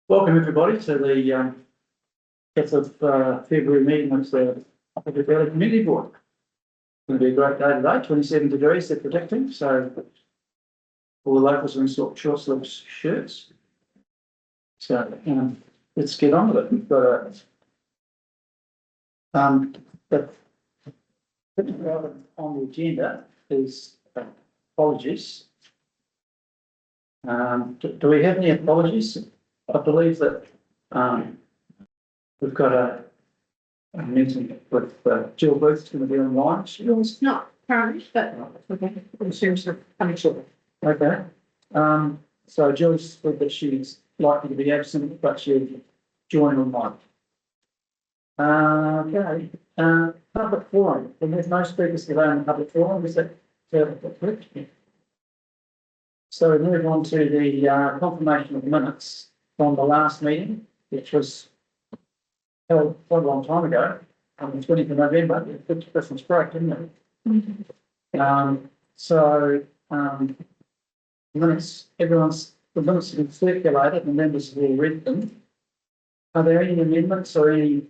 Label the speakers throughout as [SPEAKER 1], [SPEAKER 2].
[SPEAKER 1] Welcome everybody to the 5th of February meeting of the Teviot Community Board. It's going to be a great day today, 27 degrees they're predicting, so all the locals are in short sleeve shirts. So let's get on with it. We've got the item on the agenda is apologies. Do we have any apologies? I believe that we've got a meeting with Jill Booth going to be online.
[SPEAKER 2] It's not currently, but okay. It seems to come shortly.
[SPEAKER 1] Okay. So Jill said that she's likely to be absent, but she'll join online. Okay. Public forum. And there's no speakers today in the public forum, is that correct? So we move on to the confirmation of minutes from the last meeting, which was held quite a long time ago, on the 20th of November, the Christmas break, didn't it? Mm-hmm. Minutes, the minutes have been circulated and members have all read them. Are there any amendments or any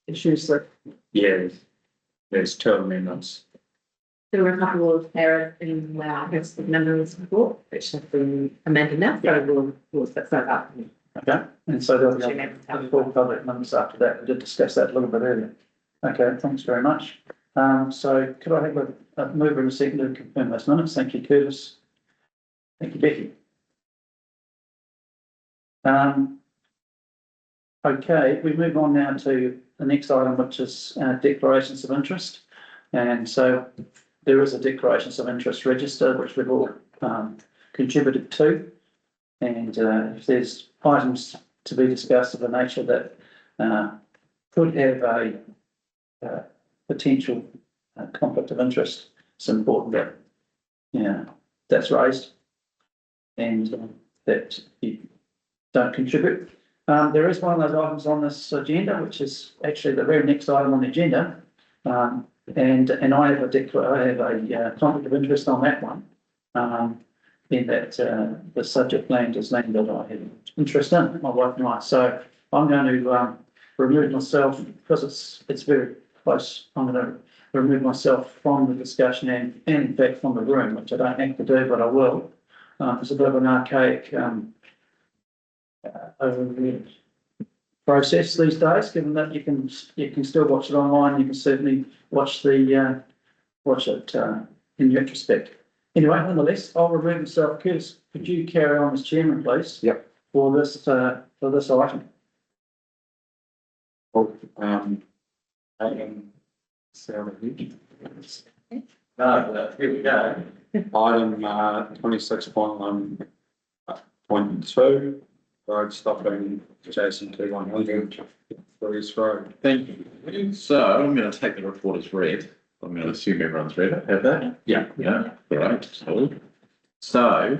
[SPEAKER 1] issues that?
[SPEAKER 3] Yes, there's 2 amendments.
[SPEAKER 2] There were a couple of errors in the members' report, which have been amended now, so we'll set that up.
[SPEAKER 1] Okay, and so there'll be four public members after that. We did discuss that a little bit earlier. Okay, thanks very much. So could I have a mover and a seconder to confirm those minutes? Thank you, Curtis. Thank you, Becky. Okay, we move on now to the next item, which is declarations of interest. And so there is a declarations of interest register, which we've all contributed to. And if there's items to be discussed of a nature that could have a potential conflict of interest, it's important that that's raised and that you don't contribute. There is one of those items on this agenda, which is actually the very next item on the agenda. And I have a conflict of interest on that one, in that the subject land is land that I have interest in, my wife and I. So I'm going to remove myself because it's very close. I'm going to remove myself from the discussion and in fact from the room, which I don't have to do, but I will. It's a bit of an archaic process these days, given that you can still watch it online. You can certainly watch it in retrospect. Anyway, nonetheless, I'll remove myself. Curtis, could you carry on as chairman, please?
[SPEAKER 3] Yep.
[SPEAKER 1] For this item.
[SPEAKER 3] Here we go. Item 26.1.2, road stopping adjacent to 100 Fleas Road.
[SPEAKER 4] Thank you. So I'm going to take the report as read. I'm going to assume everyone's read it. Have they?
[SPEAKER 3] Yeah.
[SPEAKER 4] Yeah. Great. So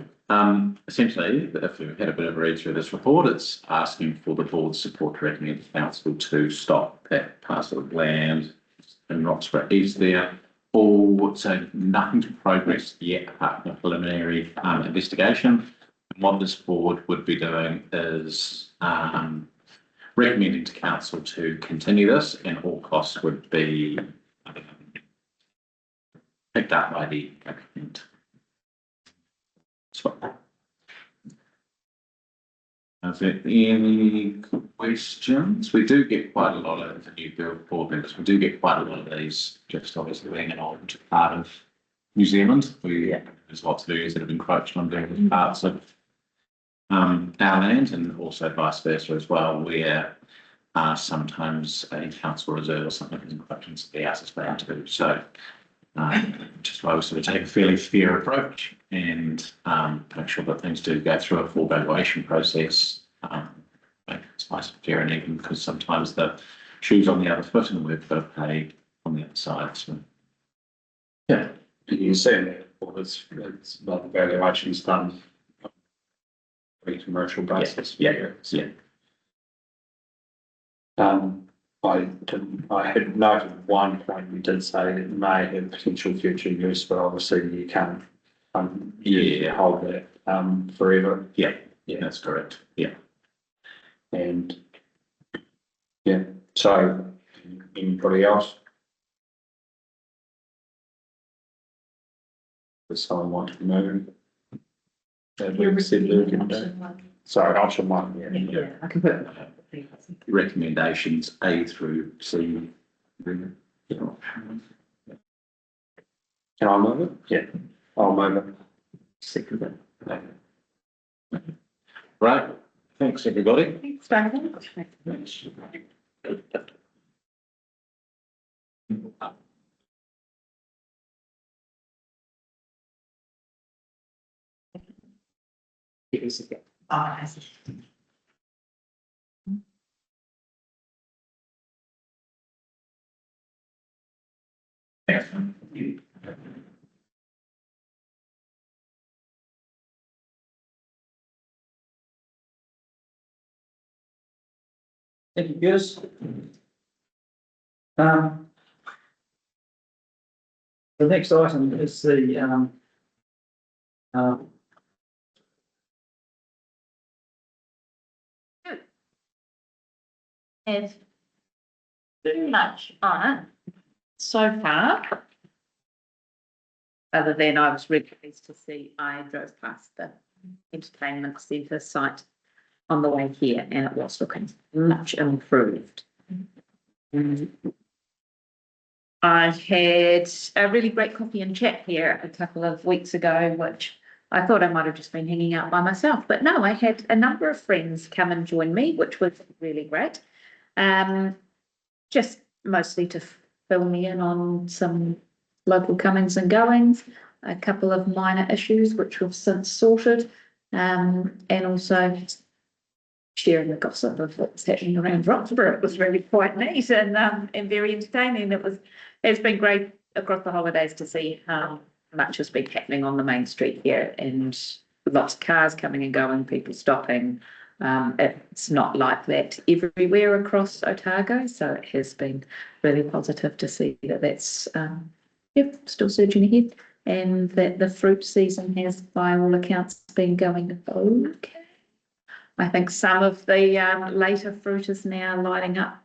[SPEAKER 4] essentially, if you've had a bit of a read through this report, it's asking for the board's support to recommend the council to stop that parcel of land in Roxburgh East there. So nothing to progress yet apart from a preliminary investigation. And what this board would be doing is recommending to council to continue this, and all costs would be picked up by the applicant. So, are there any questions? We do get quite a lot of the new board members. We do get quite a lot of these, just obviously being an old part of New Zealand. There's lots of areas that have encroached on various parts of our land, and also vice versa as well, where sometimes a council reserve or something is encroaching somebody else's land too. So just why we sort of take a fairly fair approach and make sure that things do go through a full valuation process. It's nice and fair and even, because sometimes the shoe's on the other foot and we've got to pay on the other side. So
[SPEAKER 3] yeah, you see that it's the valuation's done on a commercial basis.
[SPEAKER 4] Yeah.
[SPEAKER 3] I had noted one point you did say it may have potential future use, but obviously you can't hold that forever.
[SPEAKER 4] Yeah. Yeah, that's correct. Yeah.
[SPEAKER 3] And yeah, so anybody else? Does someone want to move? Sorry, option one, yeah.
[SPEAKER 2] Yeah, I can put it.
[SPEAKER 4] Recommendations A through C.
[SPEAKER 3] Can I move it? Yeah, I'll move it.
[SPEAKER 1] Second.
[SPEAKER 4] Right, thanks, everybody.
[SPEAKER 2] Thanks, David. Oh,
[SPEAKER 1] Thank you, Curtis. The next item is the,
[SPEAKER 2] Have too much on it so far. Other than I was really pleased to see, I drove past the entertainment centre site on the way here and it was looking much improved. I had a really great coffee and chat here a couple of weeks ago, which I thought I might have just been hanging out by myself, but no, I had a number of friends come and join me, which was really great. Just mostly to fill me in on some local comings and goings, a couple of minor issues which we've since sorted, and also sharing the gossip of what's happening around Roxburgh. It was really quite neat and very entertaining. It's been great across the holidays to see how much has been happening on the main street here and lots of cars coming and going, people stopping. It's not like that everywhere across Otago, so it has been really positive to see that that's still surging ahead and that the fruit season has, by all accounts, been going okay. I think some of the later fruit is now lighting up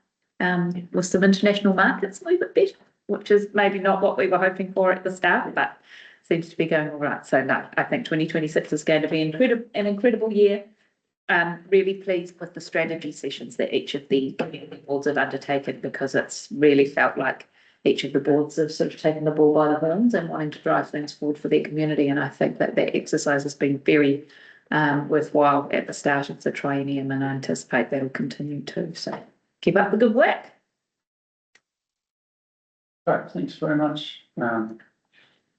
[SPEAKER 2] with some international markets a little bit better, which is maybe not what we were hoping for at the start, but seems to be going all right. So no, I think 2026 is going to be an incredible year. Really pleased with the strategy sessions that each of the community boards have undertaken, because it's really felt like each of the boards have sort of taken the ball by the horns and wanting to drive things forward for their community. And I think that exercise has been very worthwhile at the start of the triennium, and I anticipate that'll continue too. So keep up the good work.
[SPEAKER 1] Right, thanks very much, Tony.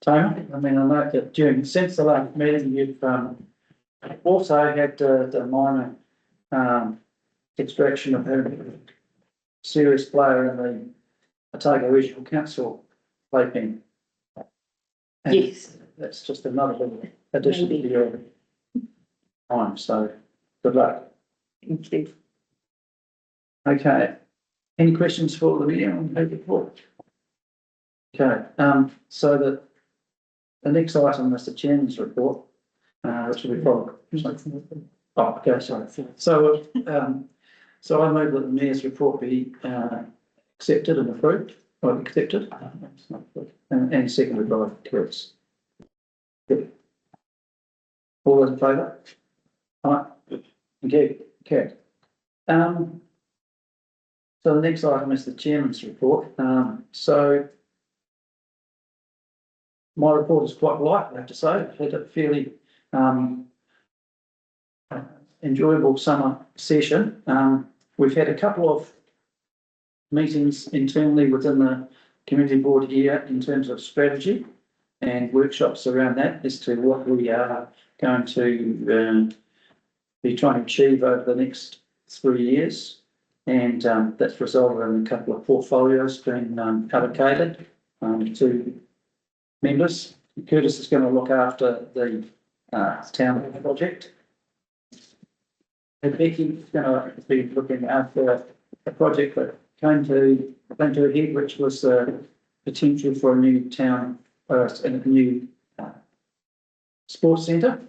[SPEAKER 1] I mean, I know that since the last meeting, you've also had the minor extraction of a serious player in the Otago Regional Council vaping. And
[SPEAKER 2] Yes.
[SPEAKER 1] that's just another little addition to your time, so good luck.
[SPEAKER 2] Thank you.
[SPEAKER 1] Okay, any questions for the meeting on the report? Okay, so the next item is the chairman's report, which will be followed. Oh, okay, sorry. So, so I move that the mayor's report be accepted and approved, or accepted, and seconded by Curtis. All those in favour? Aye. Thank you. Okay. So the next item is the chairman's report. So my report is quite light, I have to say. I've had a fairly enjoyable summer session. We've had a couple of meetings internally within the community board here in terms of strategy and workshops around that as to what we are going to be trying to achieve over the next 3 years. And that's resulted in a couple of portfolios being allocated to members. Curtis is going to look after the town project. And Becky is going to be looking after a project that came to a head, which was the potential for a new town, a new sports centre.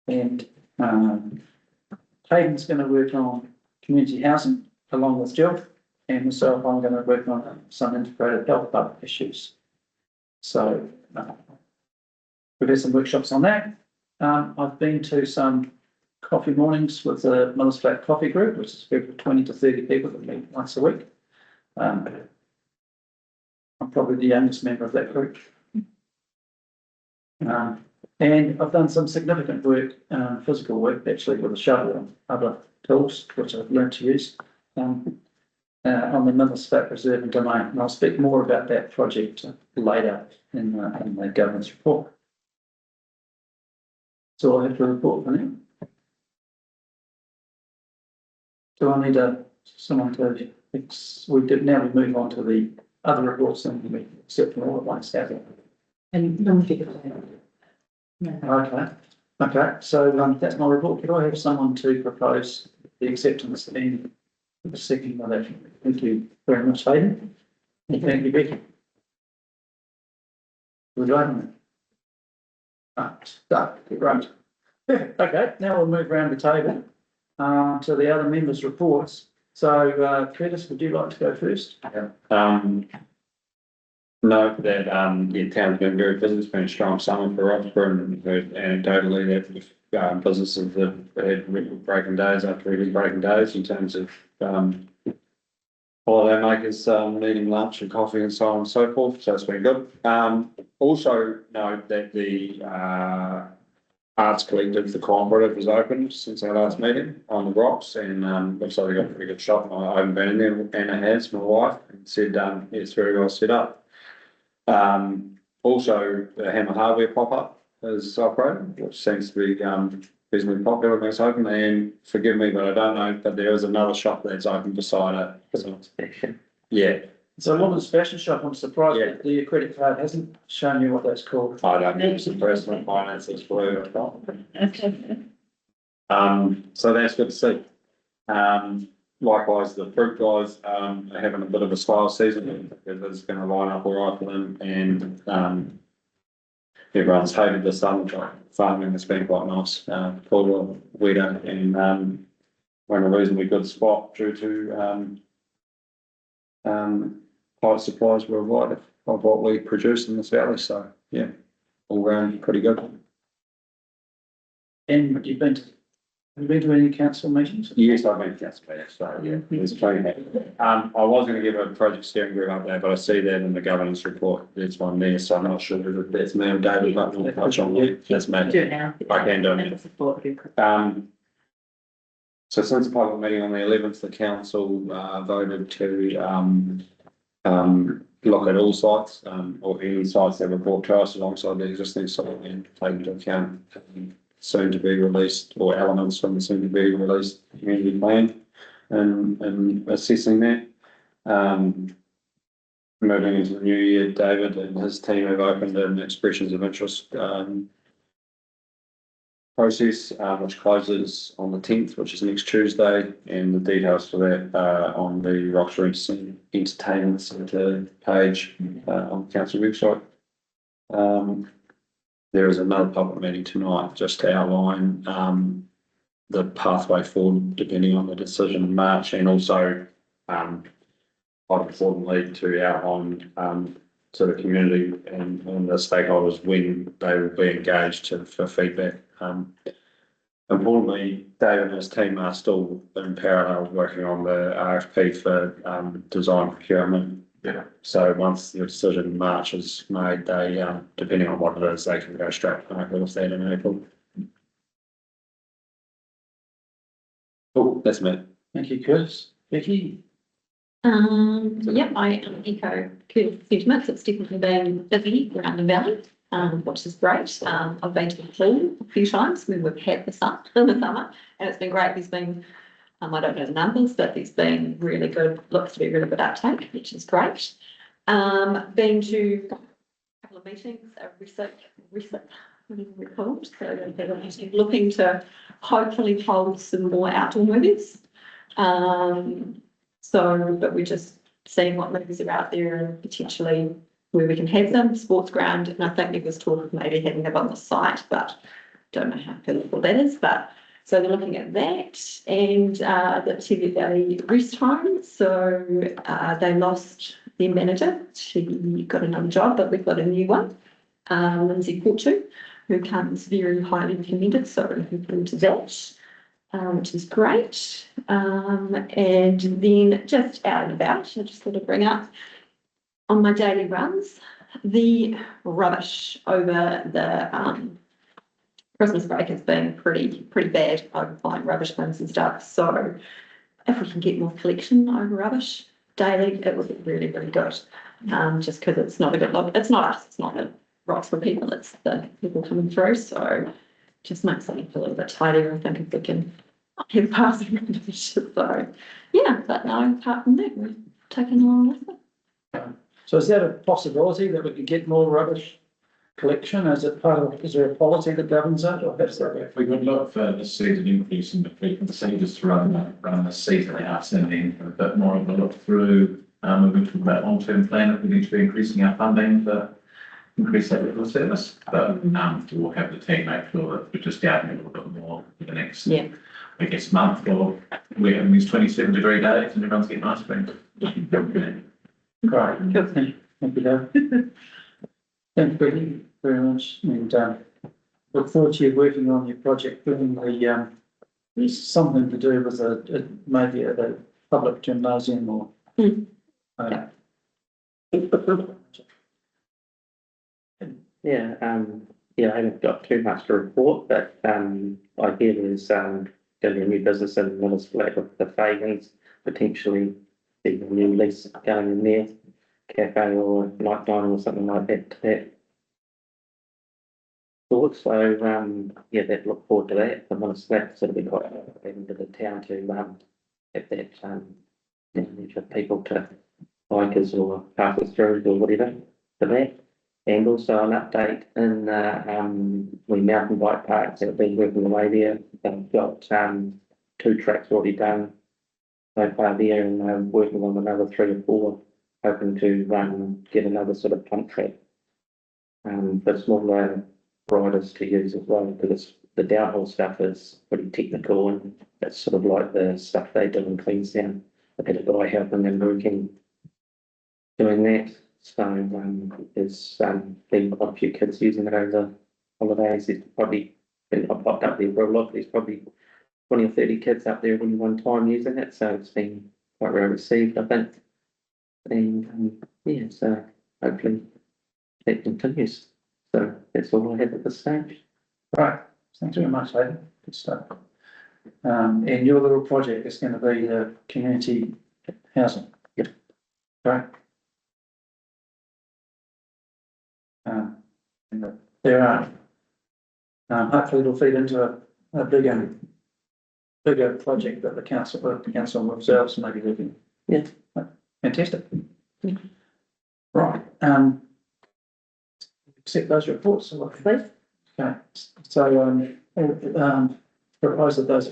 [SPEAKER 1] And Hayden's going to work on community housing along with Jill, and myself, I'm going to work on some integrated health hub issues. So we've had some workshops on that. I've been to some coffee mornings with the Millers Flat Coffee Group, which is a group of 20 to 30 people that meet once a week. I'm probably the youngest member of that group. And I've done some significant work, physical work actually, with a shovel and other tools, which I've learned to use on the Millers Flat Reserve and Domain. And I'll speak more about that project later in the governance report. So I have to report for now. Do I need someone to now we move on to the other reports and we accept them all at once, have we?
[SPEAKER 5] And non-figure.
[SPEAKER 1] Okay, so that's my report. Could I have someone to propose the acceptance and the second of that? Thank you very much, Hayden. And thank you, Becky. We're going. Right. Okay, now we'll move around the table to the other members' reports. So, Curtis, would you like to go first?
[SPEAKER 3] Note that, the town's been very busy. It's been a strong summer for Roxburgh, and heard anecdotally that with, businesses that had record-breaking days after record-breaking days in terms of, holiday makers, needing lunch and coffee and so on and so forth. So it's been good. Also note that the, Arts Collective, the cooperative, was opened since our last meeting on the rocks, and looks like they got a pretty good shop. I haven't been in there. Anna has, my wife, and said it's very well set up. Also, the Hammer Hardware pop-up is operating, which seems to be reasonably popular when it's open. And forgive me, but I don't know, but there is another shop that's open beside it. So, yeah.
[SPEAKER 1] It's a woman's fashion shop. I'm surprised that the credit card hasn't shown you what that's called.
[SPEAKER 3] I don't use the personal finances for it. So that's good to see. Likewise, the fruit guys are having a bit of a slow season because it's going to line up all right for them, and everyone's hated the summer farming. It's been quite nice, full weather, and we're in a reasonably good spot due to tight supplies worldwide of what we produce in this valley. So yeah, all round pretty good.
[SPEAKER 1] And have you been to any council meetings?
[SPEAKER 3] Yes, I've been to council meetings, so yeah, there's plenty there. I was going to give a project steering group up there, but I see that in the governance report, there's one there, so I'm not sure whether that's me or David, but we'll touch on that. That's me.
[SPEAKER 5] Do it now.
[SPEAKER 3] I can do it. So since the public meeting on the 11th, the council voted to look at all sites, or any sites that were brought to us alongside the existing site and take into account soon to be released, or elements from the soon to be released community plan, and assessing that. Moving into the new year, David and his team have opened an expressions of interest process, which closes on the 10th, which is next Tuesday, and the details for that are on the Roxbury Entertainment Centre page on the council website. There is another public meeting tonight just to outline the pathway forward depending on the decision in March, and also quite importantly to outline to the community and the stakeholders when they will be engaged for feedback. Importantly, David and his team are still in parallel working on the RFP for design procurement. Yeah. So once the decision in March is made, they, depending on what it is, they can go straight to market with that in April. Oh, that's me.
[SPEAKER 1] Thank you, Curtis. Becky?
[SPEAKER 5] Yep, I echo Kurt's sentiments. It's definitely been busy around the valley, which is great. I've been to the pool a few times when we've had the sun in the summer, and it's been great. There's been, I don't know the numbers, but there's been really good, looks to be really good uptake, which is great. Been to a couple of meetings, whatever we're called. So they're looking to hopefully hold some more outdoor movies. But we're just seeing what movies are out there and potentially where we can have them, sports ground. And I think there was talk of maybe having them on the site, but don't know how feasible that is. But So they're looking at that and the Teviot Valley Rest Home. So they lost their manager. She got another job, but we've got a new one, Lindsay Portu, who comes very highly commended. So we're looking forward to that, which is great. And then just out and about, I just thought I'd bring up on my daily runs the rubbish over the Christmas break has been pretty bad over buying rubbish bins and stuff. So if we can get more collection over rubbish daily, it would be really good. Just because it's not a good look. It's not us. It's not the Roxburgh people. It's the people coming through. So just makes something feel a little bit tidier. I think if we can have passing rubbish. So yeah, but no, apart from that, we're taking along with it.
[SPEAKER 1] So is that a possibility that we could get more rubbish collection? Is it part of, is there a policy that governs that, or has that?
[SPEAKER 4] If we could look for the season increase in the frequency, just to run the season out and then a bit more of a look through, moving to that long-term plan, if we need to be increasing our funding for increase that level of service. But we'll have the team make sure that we're just down a little bit more for the next, I guess, month, or we're having these 27-degree days and everyone's getting ice cream.
[SPEAKER 1] Great, good, thank you, Dave. Thank you very much, and look forward to you working on your project, bringing the there's something to do with maybe a public gymnasium or.
[SPEAKER 6] Yeah, I haven't got too much to report, but I hear there's going to be a new business in Miller's Flat with the Fagans, potentially a new lease going in there, cafe or night dining or something like that to that. So yeah, that look forward to that. The Miller's Flat sort of be quite into the town to have that for people to bikers or passers through or whatever for that. And also an update in the mountain bike parks that have been working away there. They've got 2 tracks already done so far there, and they're working on another 3 or 4, hoping to get another sort of pump track for smaller riders to use as well, because the downhill stuff is pretty technical and it's sort of like the stuff they do in Queenstown. I've had a guy helping them doing that. So there's been quite a few kids using it over the holidays. There's probably been popped up there for a lot. There's probably 20 or 30 kids up there at any one time using it. So it's been quite well received, I think. And yeah, so hopefully that continues. So that's all I have at this stage.
[SPEAKER 1] Right, thanks very much, Hayden. Good stuff. And your little project is going to be the community housing.
[SPEAKER 6] Yep.
[SPEAKER 1] Right. There are. Hopefully it'll feed into a bigger project that the council themselves may be looking.
[SPEAKER 6] Yeah.
[SPEAKER 1] Fantastic. Right. Accept those reports. Okay. So propose that those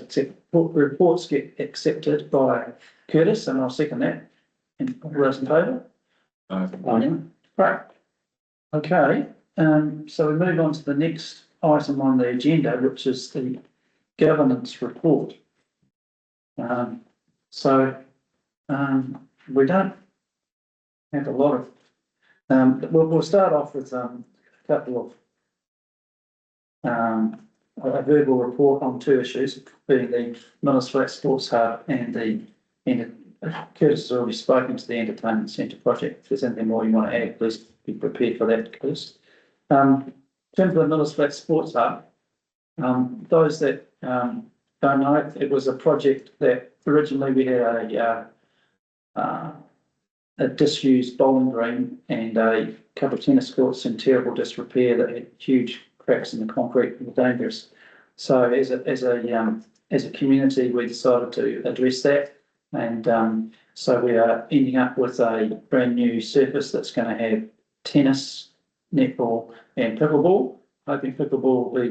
[SPEAKER 1] reports get accepted by Curtis, and I'll second that. And all those in favour? Right. Okay, so we move on to the next item on the agenda, which is the governance report. We don't have a lot of, we'll start off with a couple of a verbal report on 2 issues, being the Miller's Flat Sports Hub and Curtis has already spoken to the entertainment centre project. If there's anything more you want to add, please be prepared for that, Curtis. In terms of the Miller's Flat Sports Hub, those that don't know, it was a project that originally we had a disused bowling green and a couple of tennis courts in terrible disrepair that had huge cracks in the concrete and were dangerous. So as a community, we decided to address that. And so we are ending up with a brand new surface that's going to have tennis, netball and pickleball. Hoping pickleball will be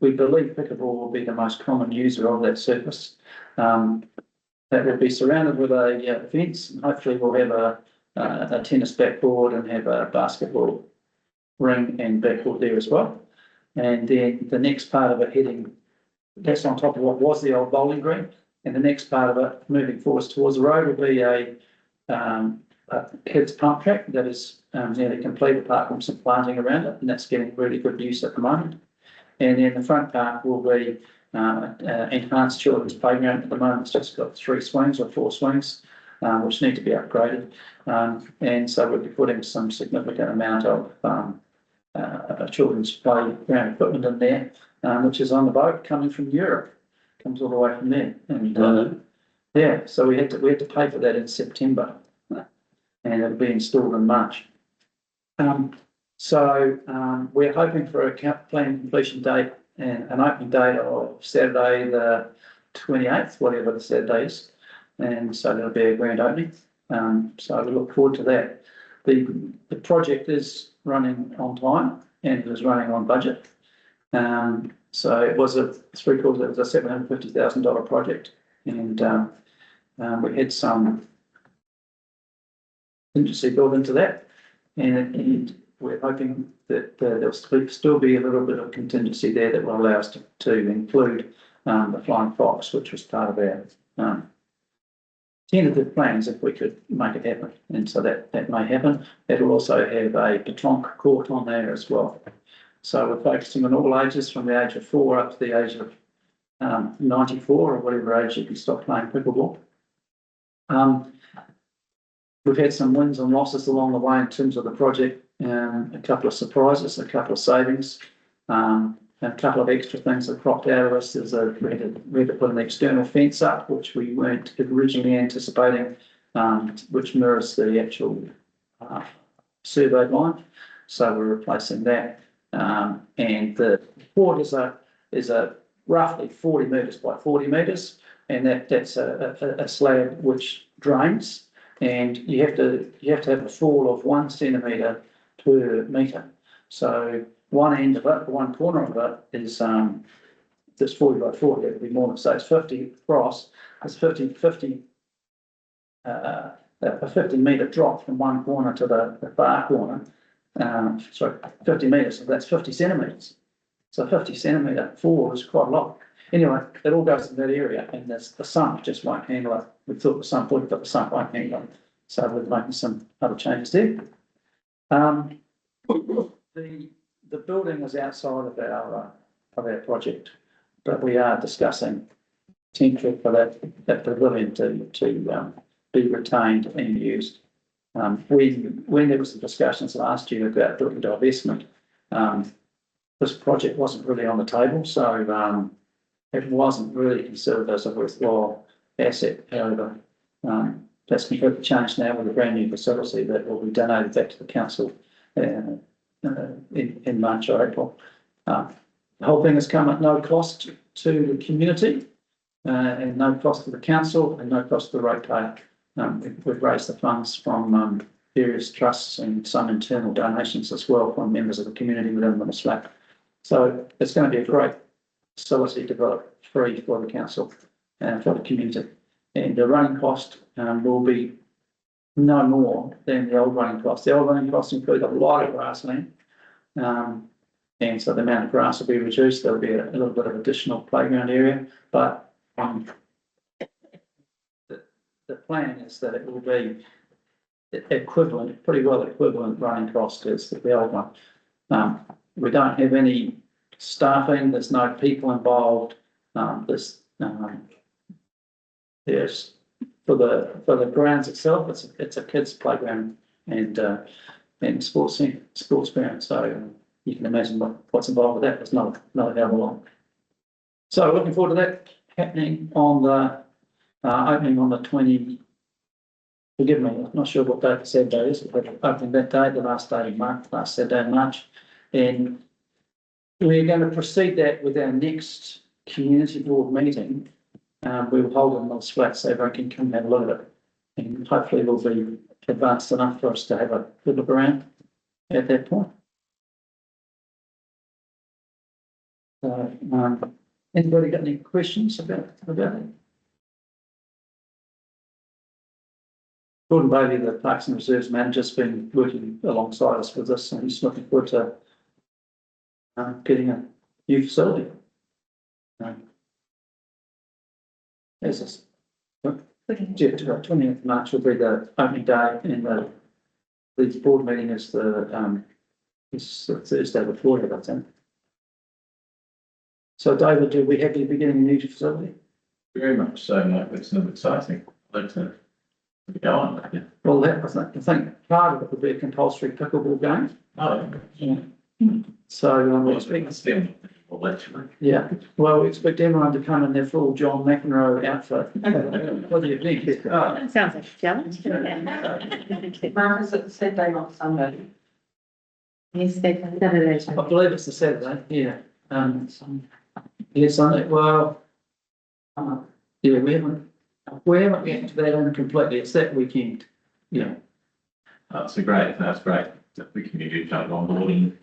[SPEAKER 1] we believe pickleball will be the most common user of that surface. That will be surrounded with a fence, and hopefully we'll have a tennis backboard and have a basketball ring and backboard there as well. And then the next part of it heading, that's on top of what was the old bowling green. And the next part of it moving forwards towards the road will be a kids pump track that is nearly complete apart from some planting around it, and that's getting really good use at the moment. And then the front part will be enhanced children's playground. At the moment, it's just got 3 swings or 4 swings, which need to be upgraded. And so we'll be putting some significant amount of children's playground equipment in there, which is on the boat coming from Europe, comes all the way from there. And yeah, so we had to pay for that in September, and it'll be installed in March. We're hoping for a planned completion date and an opening date of Saturday the 28th, whatever the Saturday is, and so there'll be a grand opening. So we look forward to that. The project is running on time and it is running on budget. So it was a $750,000 project, and we had some contingency built into that, and we're hoping that there'll still be a little bit of contingency there that will allow us to include the Flying Fox, which was part of our tentative plans if we could make it happen. And so that may happen. It'll also have a petanque court on there as well. So we're focusing on all ages from the age of 4 up to the age of 94 or whatever age you can stop playing pickleball. We've had some wins and losses along the way in terms of the project, a couple of surprises, a couple of savings, and a couple of extra things that cropped out of us. We had to put an external fence up, which we weren't originally anticipating, which mirrors the actual surveyed line. So we're replacing that. And the port is a roughly 40 metres by 40 metres, and that's a slab which drains, and you have to have a fall of 1 centimetre per metre. So one end of it, one corner of it is this 40 by 40. It would be more than, say, it's 50 across. It's a 50 metre drop from one corner to the far corner. 50 metres, so that's 50 centimetres. So 50 centimetre fall is quite a lot. Anyway, it all goes in that area, and the sump just won't handle it. We thought the sump would, but the sump won't handle it. So we're making some other changes there. The building is outside of our project, but we are discussing potential for that pavilion to be retained and used. When there was some discussions last year about doing divestment, this project wasn't really on the table, so it wasn't really considered as a worthwhile asset. However, that's completely changed now with a brand new facility that will be donated back to the council in March or April. The whole thing has come at no cost to the community, and no cost to the council, and no cost to the ratepayer. We've raised the funds from various trusts and some internal donations as well from members of the community within the Slack. So it's going to be a great facility developed free for the council and for the community. And the running cost will be no more than the old running cost. The old running costs include a lot of grassland, and so the amount of grass will be reduced. There'll be a little bit of additional playground area, but the plan is that it will be equivalent, pretty well equivalent running cost as the old one. We don't have any staffing. There's no people involved. There's for the grounds itself. It's a kids' playground and sports ground. So you can imagine what's involved with that. There's not a hell of a lot. So looking forward to that happening on the opening on the 20. Forgive me, I'm not sure what date the Saturday is, but opening that day, the last day of March, last Saturday in March. And we're going to proceed that with our next community board meeting. We'll hold it on those flats so everyone can come and have a look at it. And hopefully it'll be advanced enough for us to have a good look around at that point. So, anybody got any questions about it? Gordon Bailey, the Parks and Reserves manager, has been working alongside us with this, and he's looking forward to getting a new facility. There's this. Yeah, 20th of March will be the opening day, and the board meeting is is Thursday before it, I think. So David, do we have you beginning a new facility?
[SPEAKER 4] Very much so, mate. It's an exciting. Let's go on. Yeah.
[SPEAKER 1] Well, I think part of it would be a compulsory pickleball game.
[SPEAKER 4] Oh,
[SPEAKER 1] Yeah. So, we're expecting,
[SPEAKER 4] well, actually.
[SPEAKER 1] yeah, well, we expect everyone to come in their full John McEnroe outfit. What do you think? Oh,
[SPEAKER 2] Sounds like a challenge.
[SPEAKER 7] Mark, is it Saturday, not Sunday?
[SPEAKER 2] Yes, Saturday.
[SPEAKER 1] I believe it's the Saturday, yeah. Yeah, Sunday, well, yeah, we haven't get that in completely. It's that weekend. Yeah.
[SPEAKER 4] That's great. That's great. That we can get jump on board and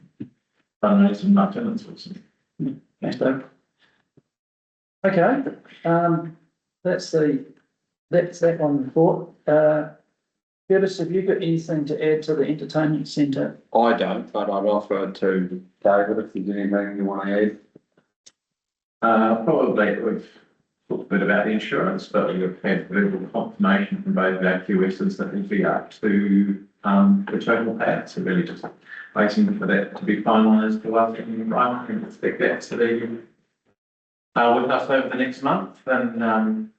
[SPEAKER 4] fundraise and much, and it's awesome.
[SPEAKER 1] Thanks, Dave. Okay, that's that one report. Curtis, have you got anything to add to the entertainment centre?
[SPEAKER 3] I don't, but I'd offer to David if there's anything you want to add.
[SPEAKER 4] Probably we've talked a bit about the insurance, but we've had verbal confirmation from both of our QSs that it'll be up to the total payout. So really just waiting for that to be finalised to us and I can expect that to be with us over the next month. And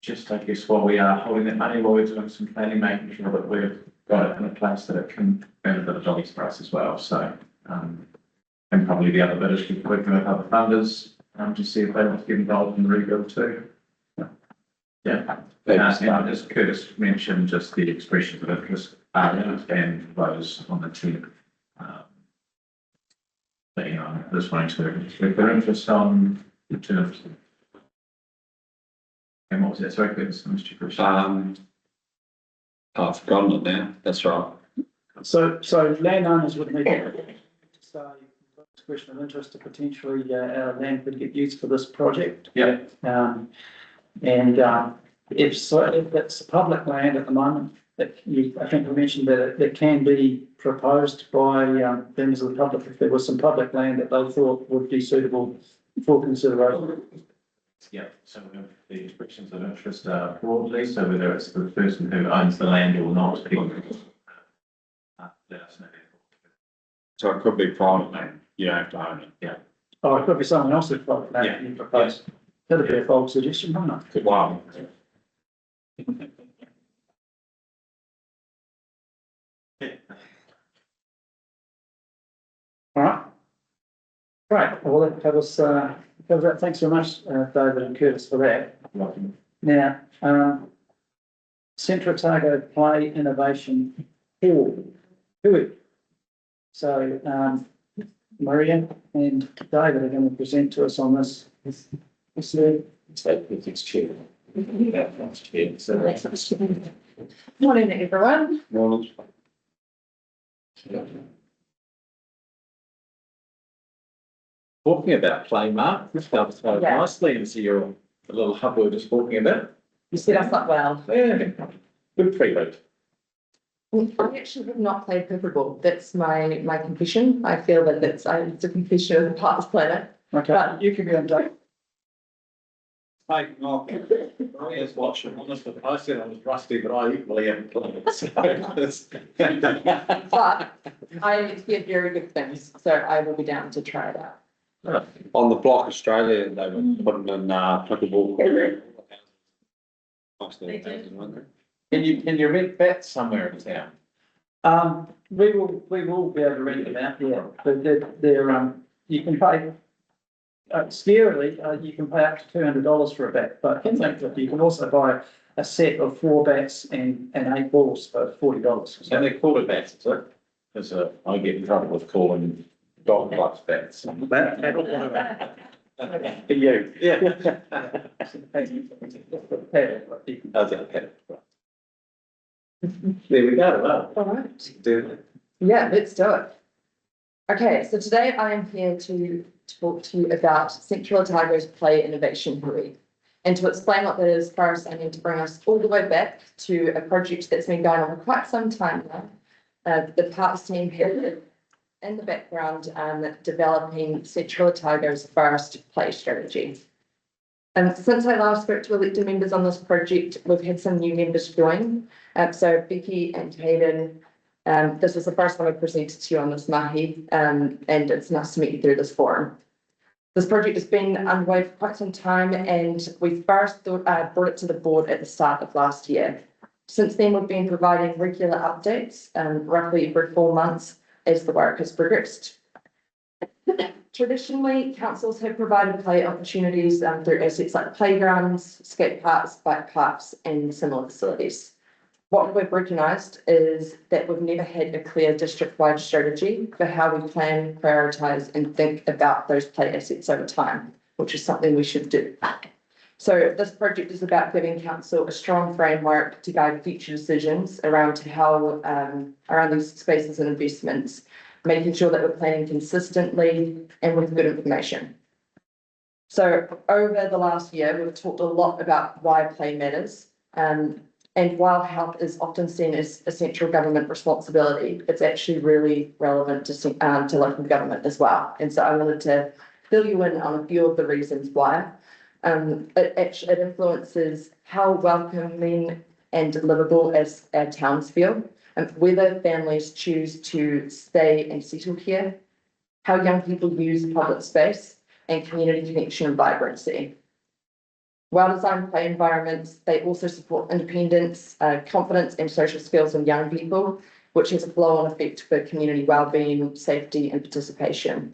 [SPEAKER 4] just I guess while we are holding that money, while we're doing some planning, making sure that we've got it in a place that it can earn a bit of dollars for us as well. So and probably the other bit is we're working with other funders to see if they want to get involved in the rebuild too. Yeah. As Curtis mentioned, just the expressions of interest and those on the team. But, you know, just wanting to express their interest on the terms. And what was that? Sorry, Curtis, Mr. Christian.
[SPEAKER 3] I've forgotten it now. That's right.
[SPEAKER 1] So landowners would need to say expression of interest to potentially our land could get used for this project.
[SPEAKER 4] Yeah.
[SPEAKER 1] If it's public land at the moment, I think we mentioned that it can be proposed by members of the public if there was some public land that they thought would be suitable for consideration.
[SPEAKER 4] Yeah, so the expressions of interest are broadly, so whether it's the person who owns the land or not. Let us know.
[SPEAKER 3] So it could be private land. You don't have to own it.
[SPEAKER 4] Yeah.
[SPEAKER 1] Oh, it could be someone else's public land
[SPEAKER 4] Yeah.
[SPEAKER 1] you propose. That'd be a bold suggestion, wouldn't it?
[SPEAKER 3] Wow.
[SPEAKER 1] All right. Right, well, that covers that. Thanks very much, David and Curtis, for that. Now, Centro Otago Play Innovation Hall. So, Maria and David are going to present to us on this.
[SPEAKER 4] It's chair.
[SPEAKER 7] Morning, everyone.
[SPEAKER 4] Talking about play, Mark, this comes so
[SPEAKER 7] Yeah.
[SPEAKER 4] nicely into your little hub we were just talking about.
[SPEAKER 7] You set us up well.
[SPEAKER 4] Yeah, good prelude.
[SPEAKER 7] I actually have not played pickleball. That's my confession. I feel that it's a confession of the past planet.
[SPEAKER 1] Okay,
[SPEAKER 7] But-
[SPEAKER 1] you can be on Dave.
[SPEAKER 4] Taking off. Maria's watching, honestly, I said I was rusty, but I equally haven't played. So
[SPEAKER 7] But I hear very good things, so I will be down to try it out.
[SPEAKER 3] On the Block Australia, they were putting in pickleball.
[SPEAKER 5] They did.
[SPEAKER 4] Can you rent that somewhere in town?
[SPEAKER 1] We will be able to rent them out, yeah, but they're you can pay. Scarily, you can pay up to $200 for a bat, but I think that you can also buy a set of 4 bats and 8 balls for $40.
[SPEAKER 4] And they're called bats, is it? Because I get in trouble with calling dog clubs bats.
[SPEAKER 1] For
[SPEAKER 4] For you, yeah.
[SPEAKER 1] you.
[SPEAKER 4] How's that? There we go, well,
[SPEAKER 7] All right.
[SPEAKER 4] do it.
[SPEAKER 7] Yeah, let's do it. Okay, so today I am here to talk to you about Central Otago's Play Innovation Hub. And to explain what that is, first I need to bring us all the way back to a project that's been going on for quite some time now. The Parks team have in the background, developing Central Otago's forest play strategy. And since I last spoke to elected members on this project, we've had some new members join. So Becky and Hayden, this is the first time I've presented to you on this mahi, and it's nice to meet you through this forum. This project has been underway for quite some time, and we first brought it to the board at the start of last year. Since then, we've been providing regular updates, roughly every 4 months as the work has progressed. Traditionally, councils have provided play opportunities through assets like playgrounds, skate parks, bike parks, and similar facilities. What we've recognised is that we've never had a clear district-wide strategy for how we plan, prioritise, and think about those play assets over time, which is something we should do. So this project is about giving council a strong framework to guide future decisions around how around these spaces and investments, making sure that we're planning consistently and with good information. So over the last year, we've talked a lot about why play matters. And while health is often seen as a central government responsibility, it's actually really relevant to local government as well. And so I wanted to fill you in on a few of the reasons why. It influences how welcoming and livable as our towns feel, and whether families choose to stay and settle here, how young people use public space, and community connection and vibrancy. Well-designed play environments, they also support independence, confidence, and social skills in young people, which has a flow-on effect for community well-being, safety, and participation.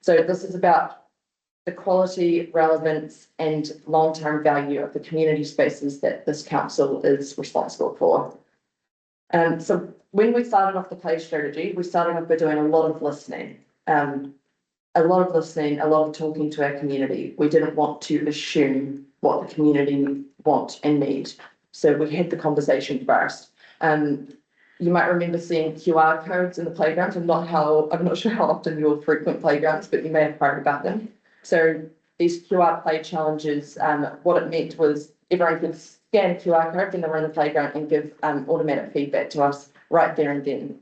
[SPEAKER 7] So this is about the quality, relevance, and long-term value of the community spaces that this council is responsible for. So when we started off the play strategy, we started off by doing a lot of listening. A lot of talking to our community. We didn't want to assume what the community want and need. So we had the conversation first. You might remember seeing QR codes in the playgrounds. I'm not sure how often you'll frequent playgrounds, but you may have heard about them. So these QR play challenges, what it meant was everyone could scan a QR code when they were in the playground and give automatic feedback to us right there and then.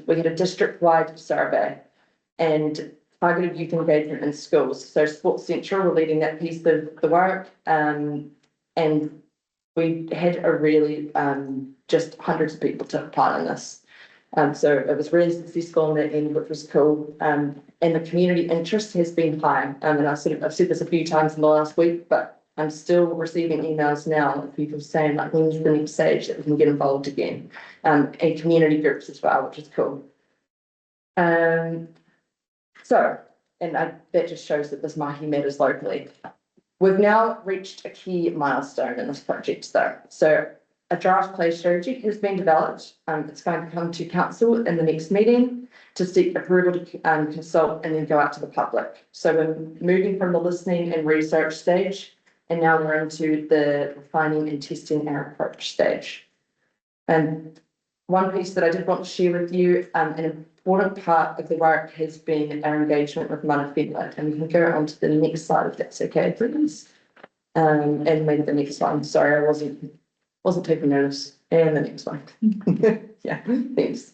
[SPEAKER 7] We had a district-wide survey and targeted youth engagement in schools. So Sports Central were leading that piece of the work, and we had a really just hundreds of people took part in this. So it was really successful in the end, which was cool. And the community interest has been high. And I've said this a few times in the last week, but I'm still receiving emails now of people saying like, when's the next stage that we can get involved again? And community groups as well, which is cool. That just shows that this mahi matters locally. We've now reached a key milestone in this project though. So a draft play strategy has been developed. It's going to come to council in the next meeting to seek approval to consult and then go out to the public. So we're moving from the listening and research stage, and now we're into the refining and testing our approach stage. And one piece that I did want to share with you, an important part of the work has been our engagement with Mana Whenua, and we can go on to the next slide if that's okay, please. And maybe the next one. Sorry, I wasn't taking notice. And the next one. Yeah, thanks.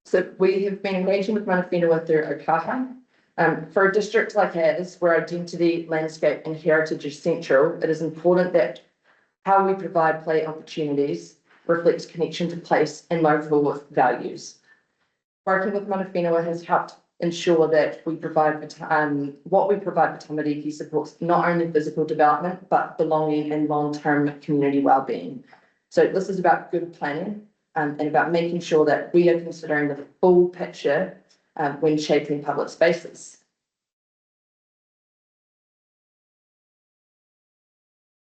[SPEAKER 7] So we have been engaging with Mana Whenua through Okaha. For a district like ours, where identity, landscape, and heritage is central, it is important that how we provide play opportunities reflects connection to place and local values. Working with Mana Whenua has helped ensure that we provide what we provide for Tamariki supports not only physical development, but belonging and long-term community well-being. So this is about good planning and about making sure that we are considering the full picture when shaping public spaces.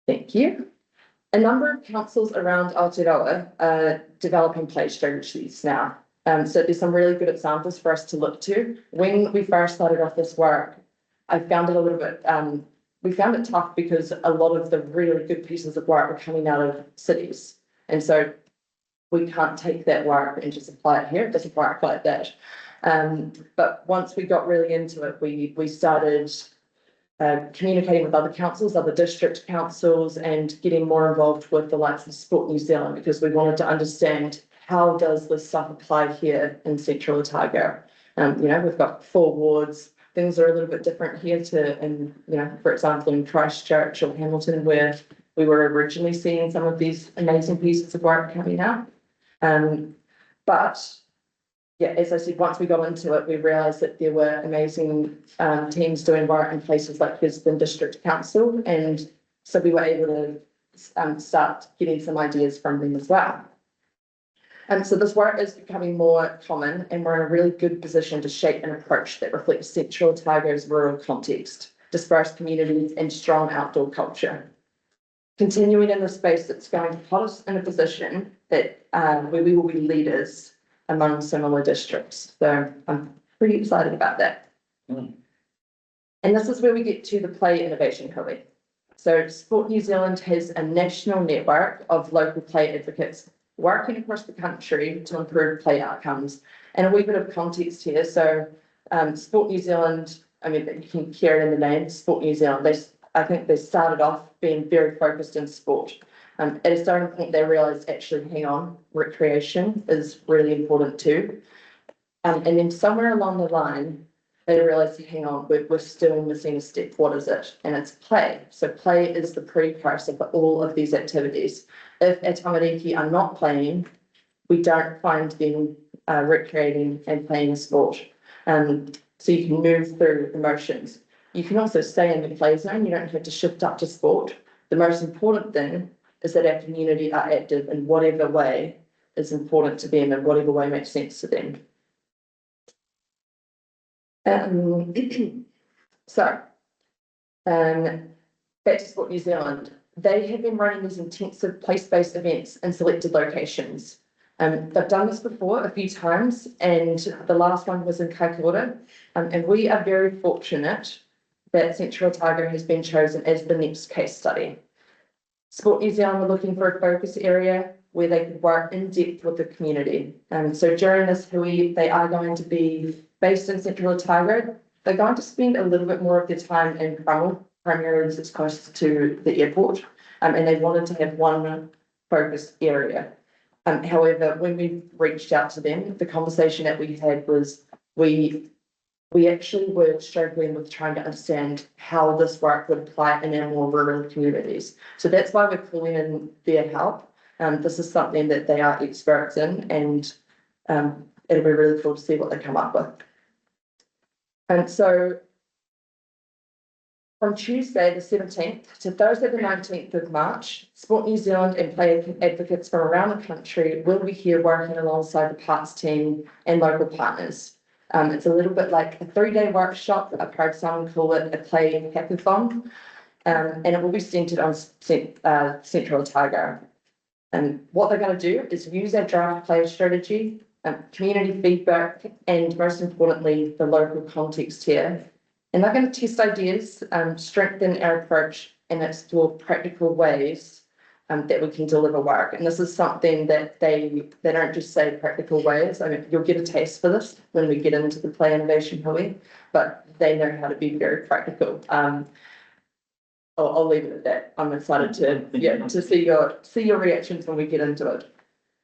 [SPEAKER 7] Thank you. A number of councils around Aotearoa are developing play strategies now. So there's some really good examples for us to look to. When we first started off this work, I found it a little bit, we found it tough because a lot of the really good pieces of work were coming out of cities. And so we can't take that work and just apply it here. It doesn't work like that. But once we got really into it, we started communicating with other councils, other district councils, and getting more involved with the likes of Sport New Zealand, because we wanted to understand how does this stuff apply here in Central Otago? We've got 4 wards, things are a little bit different here for example, in Christchurch or Hamilton, where we were originally seeing some of these amazing pieces of work coming out. But yeah, as I said, once we got into it, we realised that there were amazing teams doing work in places like Gisborne District Council, and so we were able to start getting some ideas from them as well. So this work is becoming more common, and we're in a really good position to shape an approach that reflects Central Otago's rural context, dispersed communities, and strong outdoor culture. Continuing in the space that's going to put us in a position that where we will be leaders among similar districts. So I'm pretty excited about that. And this is where we get to the Play Innovation Hui. So Sport New Zealand has a national network of local play advocates working across the country to improve play outcomes. And a wee bit of context here. So Sport New Zealand, I mean, you can hear it in the name, Sport New Zealand. I think they started off being very focused in sport. At a certain point, they realised actually, hang on, recreation is really important too. And then somewhere along the line, they realised, hang on, we're still missing a step. What is it? And it's play. So play is the precursor for all of these activities. If our tamariki are not playing, we don't find them recreating and playing sport. So you can move through the motions. You can also stay in the play zone. You don't have to shift up to sport. The most important thing is that our community are active in whatever way is important to them and whatever way makes sense to them. Back to Sport New Zealand. They have been running these intensive place-based events in selected locations. They've done this before a few times, and the last one was in Kaikoura. And we are very fortunate that Central Otago has been chosen as the next case study. Sport New Zealand were looking for a focus area where they could work in depth with the community. So during this hui, they are going to be based in Central Otago. They're going to spend a little bit more of their time in Crumble, primarily as it's close to the airport, and they wanted to have one focused area. However, when we reached out to them, the conversation that we had was we actually were struggling with trying to understand how this work would apply in our more rural communities. So that's why we're calling in their help. This is something that they are experts in, and it'll be really cool to see what they come up with. And so from Tuesday the 17th to Thursday the 19th of March, Sport New Zealand and play advocates from around the country will be here working alongside the parks team and local partners. It's a little bit like a 3-day workshop. I've heard some call it a play hackathon, and it will be centred on Central Otago. And what they're going to do is use our draft player strategy, community feedback, and most importantly, the local context here. And they're going to test ideas, strengthen our approach, and explore practical ways that we can deliver work. And this is something that they don't just say practical ways. I mean, you'll get a taste for this when we get into the Play Innovation Hui, but they know how to be very practical. I'll leave it at that. I'm excited to see your reactions when we get into it.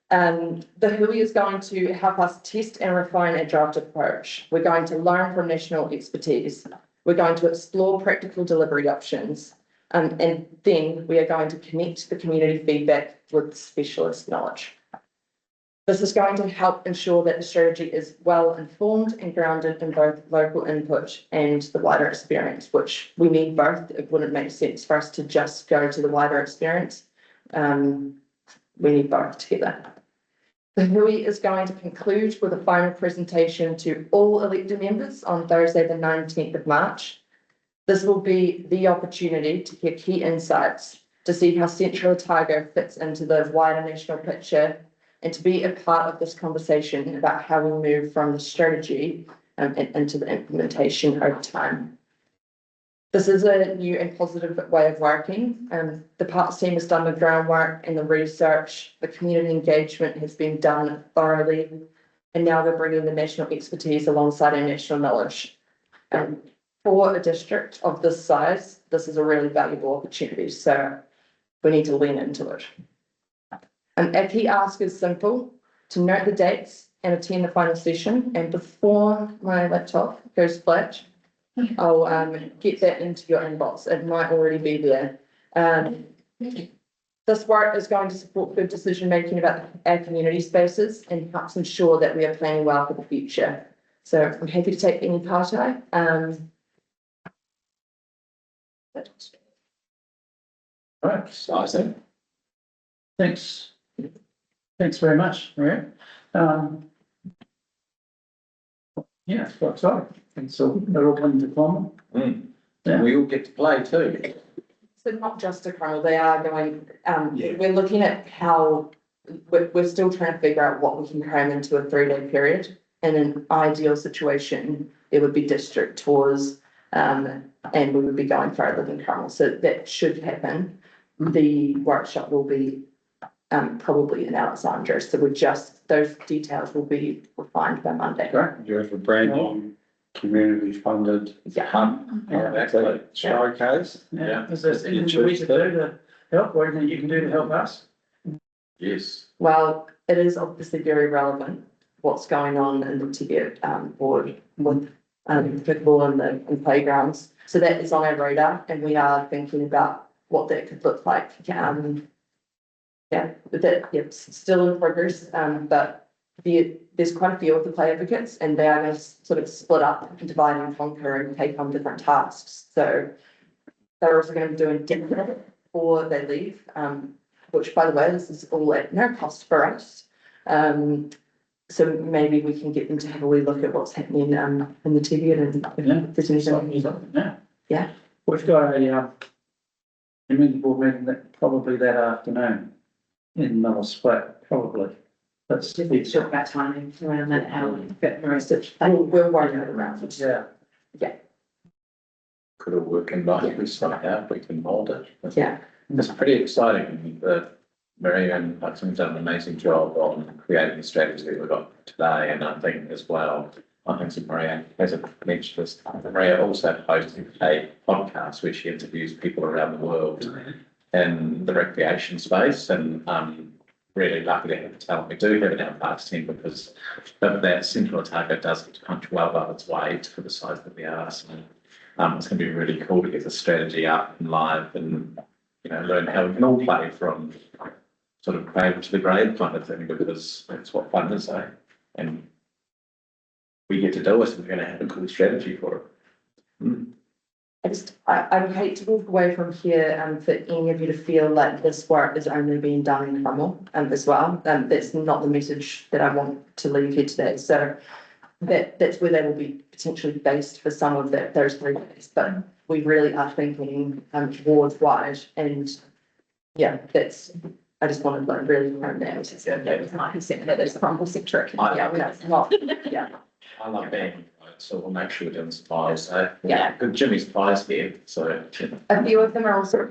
[SPEAKER 7] The hui is going to help us test and refine our draft approach. We're going to learn from national expertise. We're going to explore practical delivery options. And then we are going to connect the community feedback with specialist knowledge. This is going to help ensure that the strategy is well informed and grounded in both local input and the wider experience, which we need both. It wouldn't make sense for us to just go to the wider experience. We need both together. The hui is going to conclude with a final presentation to all elected members on Thursday the 19th of March. This will be the opportunity to hear key insights, to see how Central Otago fits into the wider national picture, and to be a part of this conversation about how we move from the strategy and into the implementation over time. This is a new and positive way of working. The parks team has done the groundwork and the research. The community engagement has been done thoroughly, and now we're bringing the national expertise alongside our national knowledge. For a district of this size, this is a really valuable opportunity, so we need to lean into it. Our key ask is simple: to note the dates and attend the final session. And before my laptop goes flat, I'll get that into your inbox. It might already be there. This work is going to support good decision making about our community spaces and helps ensure that we are planning well for the future. So I'm happy to take any part I.
[SPEAKER 1] Right,
[SPEAKER 4] Exciting.
[SPEAKER 1] thanks. Thanks very much, Maria. Yeah, it's quite exciting. And so they're all coming to common. Yeah.
[SPEAKER 4] We all get to play too.
[SPEAKER 7] So not just a kernel, they are going,
[SPEAKER 4] Yeah.
[SPEAKER 7] we're looking at how, we're still trying to figure out what we can cram into a 3-day period. In an ideal situation, it would be district tours, and we would be going further than kernel, so that should happen. The workshop will be probably in Alexandra, so those details will be refined by Monday.
[SPEAKER 1] Great.
[SPEAKER 3] You have a brand new community funded
[SPEAKER 7] Yeah.
[SPEAKER 3] hunt,
[SPEAKER 4] Exactly.
[SPEAKER 3] showcase.
[SPEAKER 1] Yeah. Is there anything we can do to help, or anything you can do to help us?
[SPEAKER 4] Yes.
[SPEAKER 7] Well, it is obviously very relevant what's going on in the Teviot board with football and playgrounds. So that is on our radar, and we are thinking about what that could look like. It's still in progress, but there's quite a few of the play advocates, and they are going to sort of split up and divide and conquer and take on different tasks. So they're also going to be doing dinner before they leave, which, by the way, this is all at no cost for us. So maybe we can get them to have a wee look at what's happening in the Teviot and if there's anything.
[SPEAKER 1] Yeah.
[SPEAKER 7] Yeah.
[SPEAKER 1] We've got a community board meeting probably that afternoon in Miller Split, probably. That's
[SPEAKER 5] Just talk about timing around that, how we get the rest of.
[SPEAKER 7] We'll work it around.
[SPEAKER 1] yeah.
[SPEAKER 4] Could all work in nicely somehow, we can mold it.
[SPEAKER 7] Yeah.
[SPEAKER 4] It's pretty exciting that Maria and Hudson's done an amazing job on creating the strategy that we've got today, and I think as well, I think that Maria hasn't mentioned this, Maria also hosts a podcast where she interviews people around the world in the recreation space, and really lucky to have the talent we do have in our parks team, because that Central Otago does punch well above its weight for the size that we are. So it's going to be really cool to get the strategy up and live, and learn how we can all play from sort of cradle to the grave kind of thing, because that's what fun is, eh? And we get to do it, and we're going to have a cool strategy for it.
[SPEAKER 7] I would hate to walk away from here for any of you to feel like this work is only being done in Cromwell as well. That's not the message that I want to leave here today. So that's where they will be potentially based for some of those 3 days. But we really are thinking wards wide, and I just wanted to really hone down.
[SPEAKER 5] That was my concern, that it's Cromwell centric.
[SPEAKER 7] It's not.
[SPEAKER 3] I love being, so we'll make sure we're doing supplies, so.
[SPEAKER 7] Yeah.
[SPEAKER 3] Good Jimmy's pies here, so.
[SPEAKER 7] A few of them are also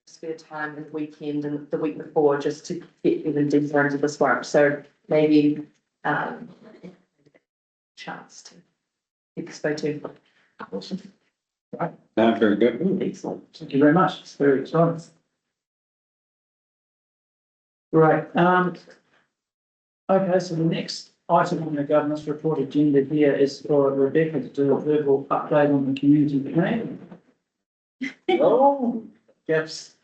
[SPEAKER 7] spare time this weekend and the week before, just to get even deeper into this work. So maybe chance to expo too.
[SPEAKER 3] Awesome. Right, no, very good.
[SPEAKER 7] Excellent.
[SPEAKER 1] Thank you very much. It's very exciting. Right. Okay, so the next item on the governance report agenda here is for Rebecca to do a verbal update on the community plan.
[SPEAKER 3] Oh,
[SPEAKER 1] Yes.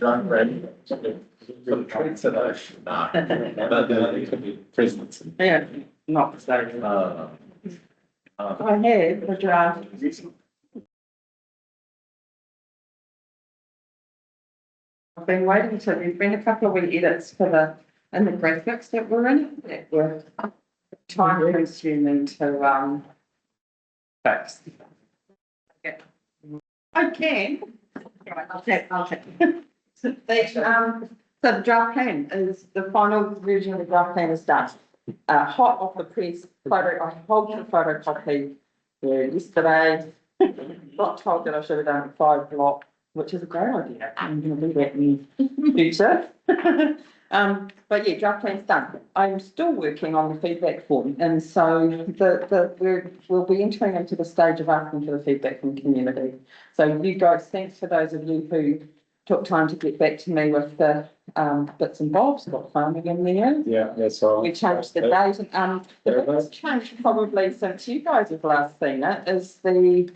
[SPEAKER 3] John Ready. Some treats today. No, that could be presents.
[SPEAKER 8] Yeah, not the same. I had a draft. I've been waiting to, there's been a couple of wee edits for in the graphics that were in, that were time consuming to, fix. Okay. I can. Right, I'll take. So the draft plan is, the final version of the draft plan is done. Hot off the press, I hold the photocopy yesterday. Got told that I should have done it at 5 o'clock, which is a great idea. I'm going to do that in the future. But yeah, draft plan's done. I'm still working on the feedback form, and so we'll be entering into the stage of asking for the feedback from the community. So you guys, thanks for those of you who took time to get back to me with the, bits and bobs, got farming in there.
[SPEAKER 3] Yeah, that's all.
[SPEAKER 8] We changed the date and, the biggest change probably since you guys have last seen it is the,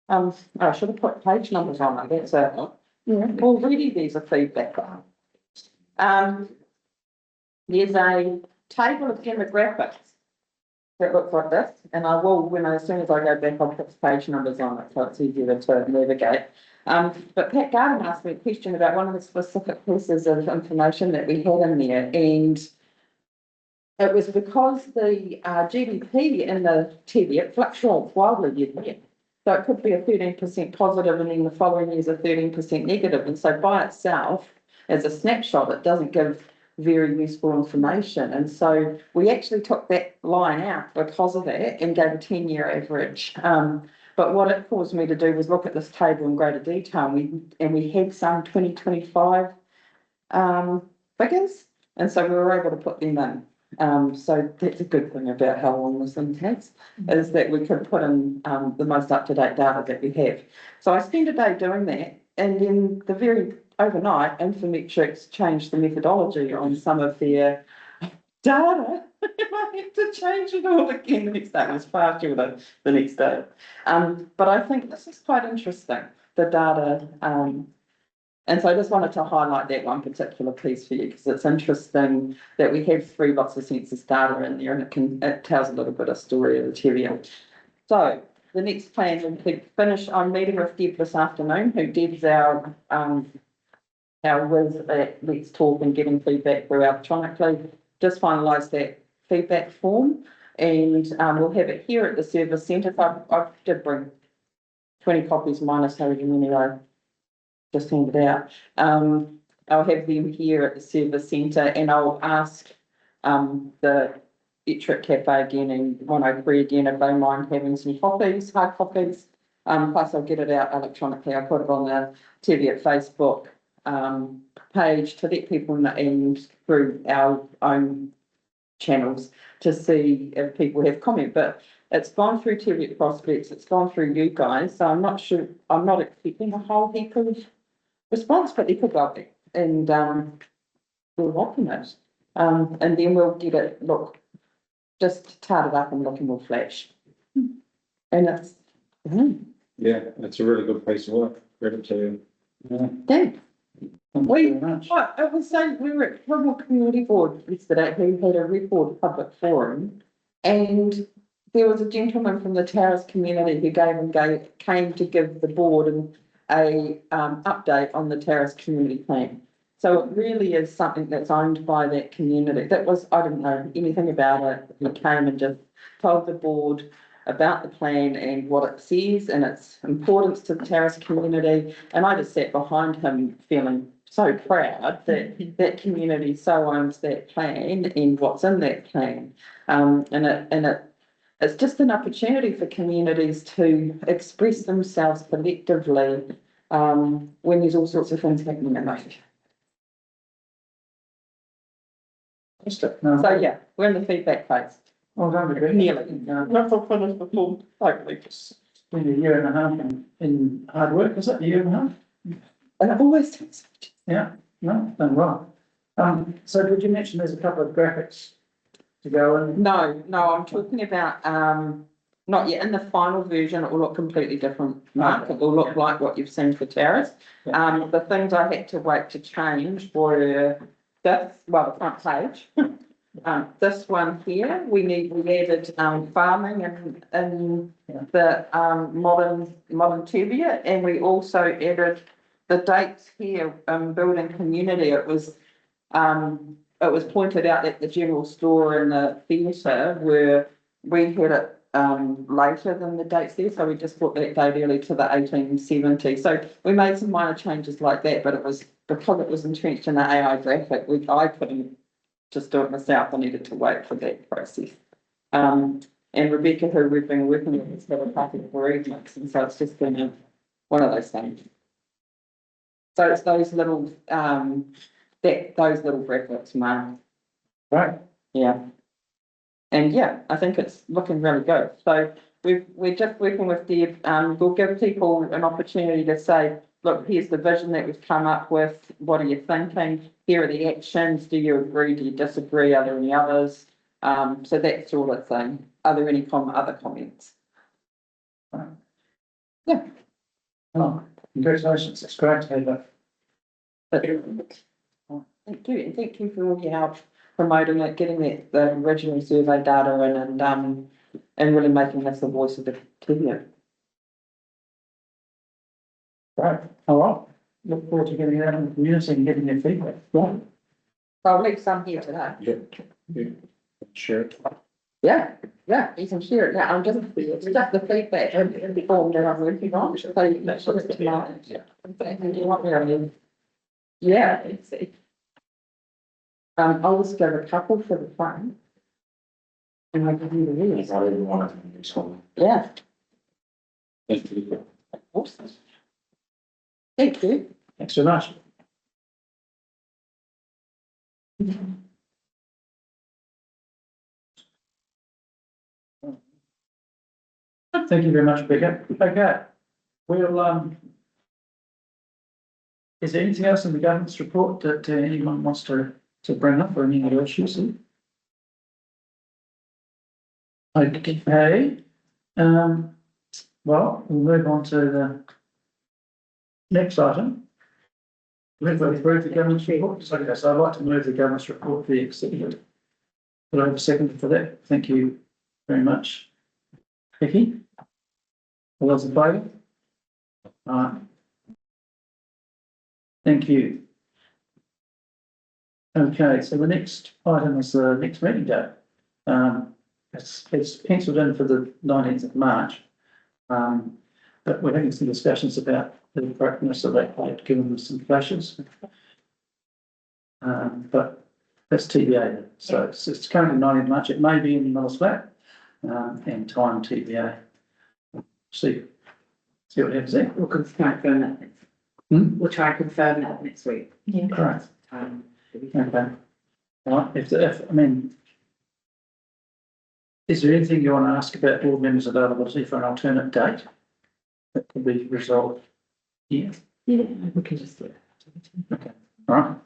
[SPEAKER 8] I should have put page numbers on it, that's it. Yeah, already there's a feedback. There's a table of demographics that looks like this, and I will, as soon as I go back, I'll put page numbers on it, so it's easier to navigate. But Pat Garden asked me a question about one of the specific pieces of information that we had in there, and it was because the GDP in the Teviot fluctuates wildly year to year. So it could be a 13% positive and then the following year's a 13% negative. And so by itself, as a snapshot, it doesn't give very useful information. And so we actually took that line out because of that and gave a 10-year average. But what it caused me to do was look at this table in greater detail. And we had some 2025 figures. And so we were able to put them in. So that's a good thing about how long this thing takes, is that we could put in the most up-to-date data that we have. So I spent a day doing that, and then overnight, Infometrics changed the methodology on some of their data. I had to change it all again the next day. It was far shorter the next day. But I think this is quite interesting, the data. And so I just wanted to highlight that one particular piece for you, because it's interesting that we have 3 lots of census data in there, and it tells a little bit of story of the Teviot. So the next plan, we finish. I'm meeting with Deb this afternoon, who Deb's our whiz at Let's Talk and getting feedback through electronically. Just finalise that feedback form, and we'll have it here at the service centre. I did bring 20 copies minus however many I just handed out. I'll have them here at the service centre, and I'll ask the Ettrick Cafe again and 103 again if they mind having some copies, hard copies. Plus I'll get it out electronically. I'll put it on the Teviot Facebook page to let people know, and through our own channels to see if people have comment. But it's gone through Teviot Prospects, it's gone through you guys, so I'm not sure, I'm not expecting a whole heap of response, but there could well be, and we'll welcome it. And then we'll get it, just tart it up and looking more flash. And it's,
[SPEAKER 3] Yeah, it's a really good piece of work. Credit to you. Yeah.
[SPEAKER 8] thanks.
[SPEAKER 1] Thank
[SPEAKER 8] We-
[SPEAKER 1] you very much.
[SPEAKER 8] I was saying, we were at Rimble Community Board yesterday, who had a record public forum, and there was a gentleman from the Towers community who came to give the board a update on the Terrace community plan. So it really is something that's owned by that community. I didn't know anything about it. He came and just told the board about the plan and what it says and its importance to the Terrace community. And I just sat behind him feeling so proud that that community so owns that plan and what's in that plan. It's just an opportunity for communities to express themselves collectively when there's all sorts of things happening in life.
[SPEAKER 1] No,
[SPEAKER 8] So yeah, we're in the feedback phase.
[SPEAKER 1] well done, Rebecca.
[SPEAKER 8] Nearly.
[SPEAKER 1] Not for finished before, hopefully, it's been a year and a half in hard work, is it, a year and a half?
[SPEAKER 8] And it always takes.
[SPEAKER 1] Yeah, no, done well. So did you mention there's a couple of graphics to go in?
[SPEAKER 8] No, I'm talking about not yet. In the final version, it will look completely different, Mark. It will look like what you've seen for Terrace. The things I had to wait to change were the front page. This one here, we added farming and the modern Teviot, and we also added the dates here, building community. It was pointed out that the general store and the theatre we had it later than the dates there, so we just put that date early to the 1870. So we made some minor changes like that, but it was because it was entrenched in the AI graphic, I couldn't just do it myself. I needed to wait for that process. And Rebecca, who we've been working with, has got a couple of bereavements, and so it's just been one of those things. So it's those little graphics, Mark.
[SPEAKER 1] Right.
[SPEAKER 8] Yeah. And yeah, I think it's looking really good. So we're just working with Deb. We'll give people an opportunity to say, look, here's the vision that we've come up with, what are you thinking? Here are the actions, do you agree, do you disagree, are there any others? So that sort of thing. Are there any other comments?
[SPEAKER 1] Oh, congratulations, it's great to have that.
[SPEAKER 8] Thank you, and thank you for all your help promoting it, getting the original survey data in and really making this the voice of the Teviot.
[SPEAKER 1] Great, all right. Look forward to getting that in the community and getting their feedback.
[SPEAKER 8] Yeah. I'll leave some here today.
[SPEAKER 3] Yeah. Sure.
[SPEAKER 8] Yeah, you can share it now. I'm just the feedback and the form that I'm working on, so you can share it tonight.
[SPEAKER 3] Yeah.
[SPEAKER 8] And you want me on? Yeah, let's see. I'll just give a couple for the fun. And I'll give you the rest.
[SPEAKER 3] I didn't want to do something.
[SPEAKER 8] Yeah,
[SPEAKER 3] Thank you.
[SPEAKER 8] awesome. Thank you.
[SPEAKER 1] Thanks so much. Thank you very much, Becca. Okay, we'll, is there anything else in the governance report that anyone wants to bring up or any other issues? Okay, well, we'll move on to the next item. Move to approve the governance report. So I'd like to move the governance report be accepted. Could I have a second for that? Thank you very much. Vicky? All those in favour? Thank you. Okay, so the next item is the next meeting date. It's penciled in for the 19th of March. But we're having some discussions about the appropriateness of that date, given us some clashes. But that's TBA. So it's currently 19th of March. It may be in Miller's Flat, and time TBA. See what happens there.
[SPEAKER 9] We'll confirm that. We'll try and confirm that next week.
[SPEAKER 2] Yeah.
[SPEAKER 1] Great. Okay. All right. Is there anything you want to ask about board members' availability for an alternate date that could be resolved here?
[SPEAKER 9] Yeah, we can just do it.
[SPEAKER 1] Okay. All right.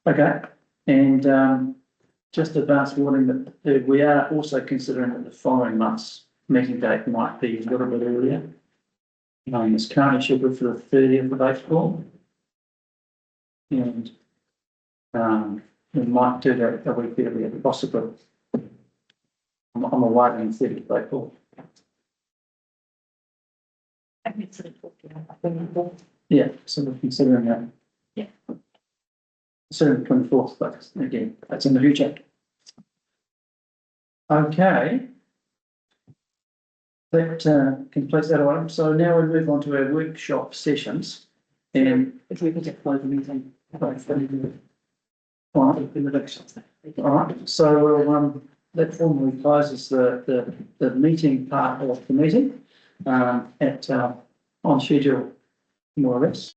[SPEAKER 1] Okay. And just advance warning that we are also considering that the following month's meeting date might be a little bit earlier. It's currently scheduled for the 30th of April. And we might do that a week earlier, possibly. I'm away on the 30th of April. Yeah, so we're considering that.
[SPEAKER 9] Yeah.
[SPEAKER 1] Considering the 24th, but again, that's in the future. Okay. That completes that item. So now we move on to our workshop sessions. And
[SPEAKER 9] If we could just close the meeting.
[SPEAKER 1] all right, so we'll, that formally closes the meeting part of the meeting, on schedule, more or less.